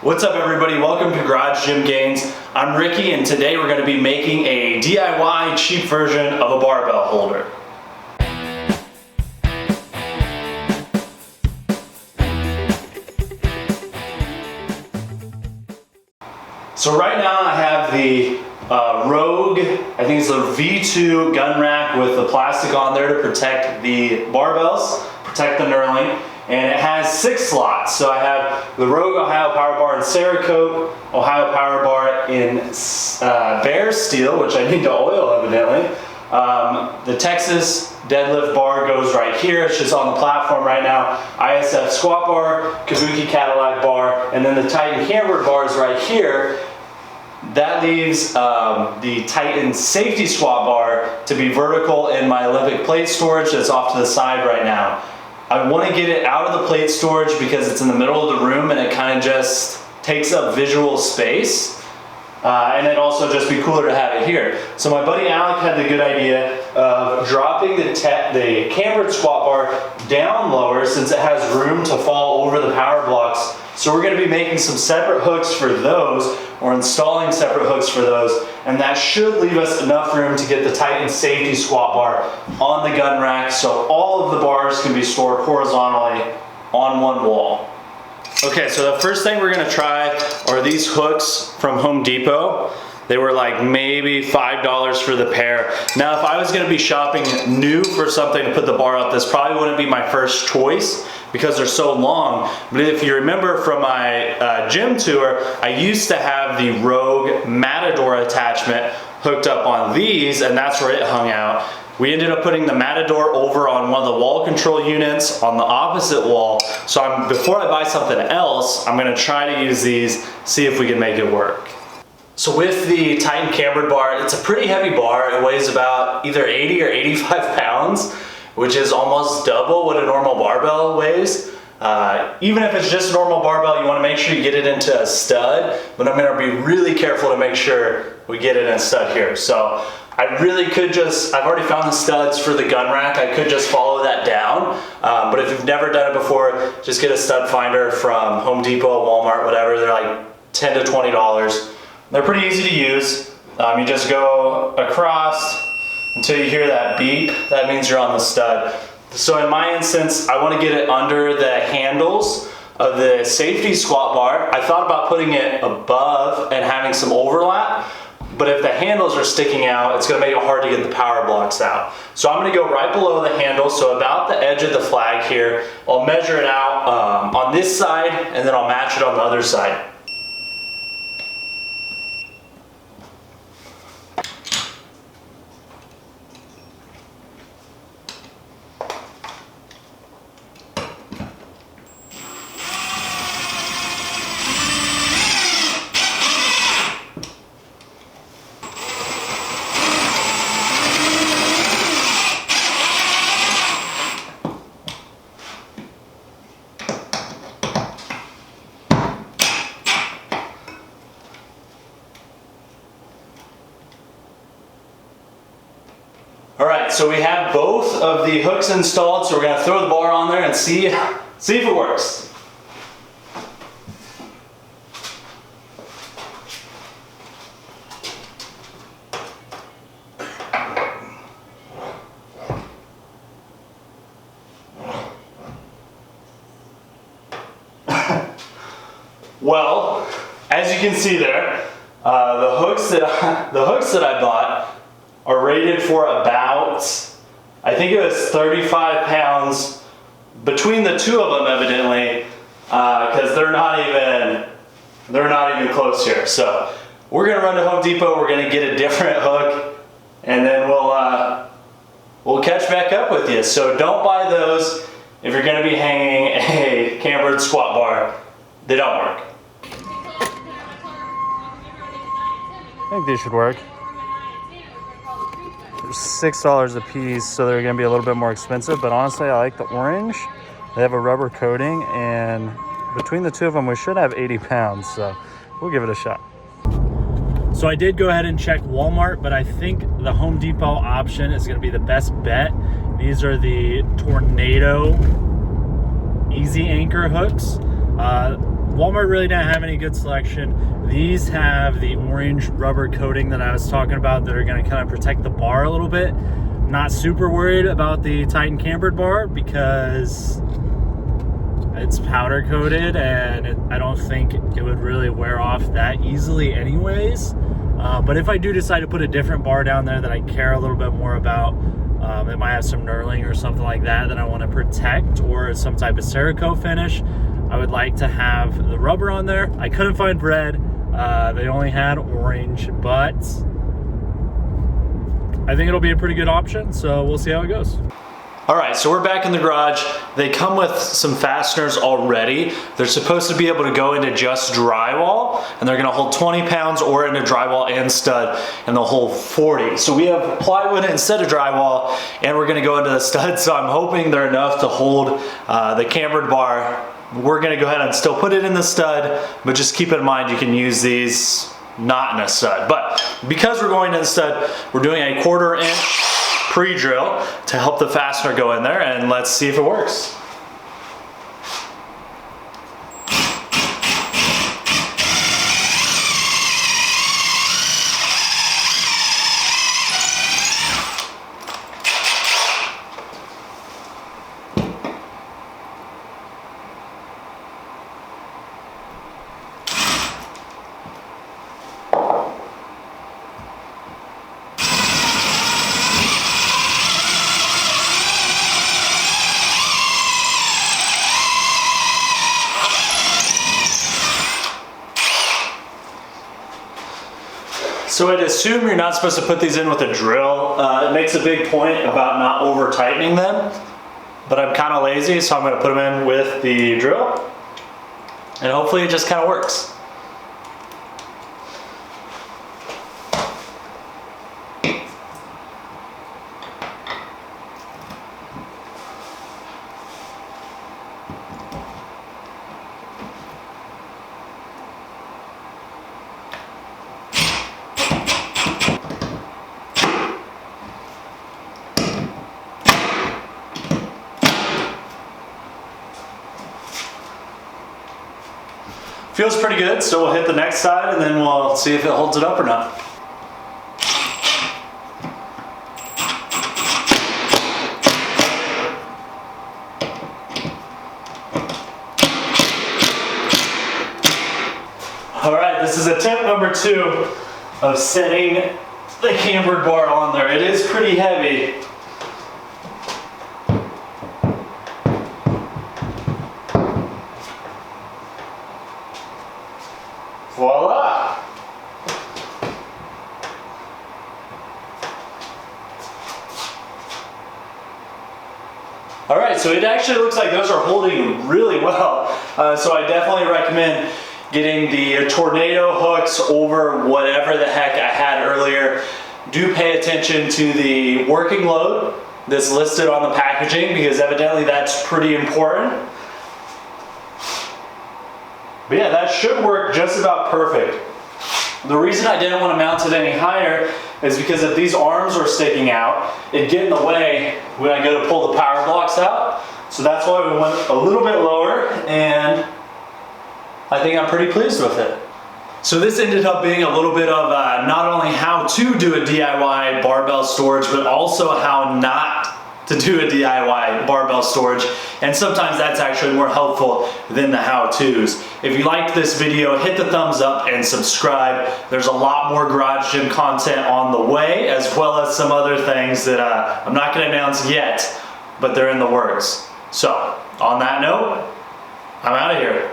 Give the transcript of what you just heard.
What's up everybody, welcome to Garage Gym Gains. I'm Ricky and today we're going to be making a DIY cheap version of a barbell holder. So right now I have the Rogue, I think it's the V2 gun rack with the plastic on there to protect the barbells, protect the knurling. And it has 6 slots. So I have the Rogue Ohio Power Bar in Cerakote, Ohio Power Bar in Bear Steel, which I need to oil evidently. The Texas deadlift bar goes right here. It's just on the platform right now. ISF squat bar, Kabuki Cadillac bar, and then the Titan cambered bar is right here. That leaves the Titan safety squat bar to be vertical in my Olympic plate storage that's off to the side right now. I want to get it out of the plate storage because it's in the middle of the room and it kind of just takes up visual space. And it'd also just be cooler to have it here. So my buddy Alec had the good idea of dropping the cambered squat bar down lower since it has room to fall over the power blocks. So we're going to be making some separate hooks for those, or installing separate hooks for those, and that should leave us enough room to get the Titan safety squat bar on the gun rack so all of the bars can be stored horizontally on one wall. Okay, so the first thing we're going to try are these hooks from Home Depot. They were like maybe $5 for the pair. Now if I was going to be shopping new for something to put the bar up, this probably wouldn't be my first choice because they're so long. But if you remember from my gym tour, I used to have the Rogue Matador attachment hooked up on these, and that's where it hung out. We ended up putting the Matador over on one of the wall control units on the opposite wall. So before I buy something else, I'm gonna try to use these, see if we can make it work. So with the Titan cambered bar, it's a pretty heavy bar. It weighs about either 80 or 85 pounds, which is almost double what a normal barbell weighs. Even if it's just a normal barbell, you want to make sure you get it into a stud, but I'm going to be really careful to make sure we get it in a stud here. So I really could just, I've already found the studs for the gun rack, I could just follow that down, but if you've never done it before, just get a stud finder from Home Depot, Walmart, whatever. They're like $10 to $20. They're pretty easy to use. You just go across until you hear that beep. That means you're on the stud. So in my instance, I want to get it under the handles of the safety squat bar. I thought about putting it above and having some overlap, but if the handles are sticking out, it's going to make it hard to get the power blocks out. So I'm going to go right below the handle, so about the edge of the flag here. I'll measure it out on this side, and then I'll match it on the other side. All right, so we have both of the hooks installed, so we're gonna throw the bar on there and see if it works. Well, as you can see there, the hooks that I bought are rated for about, I think it was 35 pounds between the two of them evidently, because they're not even close here. So we're gonna run to Home Depot, we're gonna get a different hook, and then we'll catch back up with you. So don't buy those if you're gonna be hanging a cambered squat bar. They don't work. I think these should work. They're $6 a piece, so they're gonna be a little bit more expensive, but honestly, I like the orange. They have a rubber coating, and between the two of them, we should have 80 pounds, so we'll give it a shot. So I did go ahead and check Walmart, but I think the Home Depot option is gonna be the best bet. These are the Tornado Easy Anchor hooks. Walmart really didn't have any good selection. These have the orange rubber coating that I was talking about that are going to kind of protect the bar a little bit. I'm not super worried about the Titan cambered bar because it's powder coated and I don't think it would really wear off that easily anyways. But if I do decide to put a different bar down there that I care a little bit more about, it might have some knurling or something like that that I want to protect, or some type of Cerakote finish, I would like to have the rubber on there. I couldn't find red. They only had orange, but I think it'll be a pretty good option, so we'll see how it goes. All right, so we're back in the garage. They come with some fasteners already. They're supposed to be able to go into just drywall, and they're gonna hold 20 pounds, or into drywall and stud, and they'll hold 40. So we have plywood instead of drywall, and we're gonna go into the stud, so I'm hoping they're enough to hold the cambered bar. We're gonna go ahead and still put it in the stud, but just keep in mind you can use these not in a stud. But because we're going to the stud, we're doing a 1/4 inch pre-drill to help the fastener go in there, and let's see if it works. So I'd assume you're not supposed to put these in with a drill. It makes a big point about not over tightening them, but I'm kind of lazy, so I'm going to put them in with the drill, and hopefully it just kind of works. Feels pretty good, so we'll hit the next side and then we'll see if it holds it up or not. All right, this is attempt number 2 of setting the cambered bar on there. It is pretty heavy. Voila! All right, so it actually looks like those are holding really well. So I definitely recommend getting the tornado hooks over whatever the heck I had earlier. Do pay attention to the working load that's listed on the packaging, because evidently that's pretty important. But yeah, that should work just about perfect. The reason I didn't want to mount it any higher is because if these arms are sticking out, it'd get in the way when I go to pull the power blocks out. So that's why we went a little bit lower, and I think I'm pretty pleased with it. So this ended up being a little bit of not only how to do a DIY barbell storage, but also how not to do a DIY barbell storage, and sometimes that's actually more helpful than the how-tos. If you liked this video, hit the thumbs up and subscribe. There's a lot more garage gym content on the way, as well as some other things that I'm not going to announce yet, but they're in the works. So on that note, I'm out of here.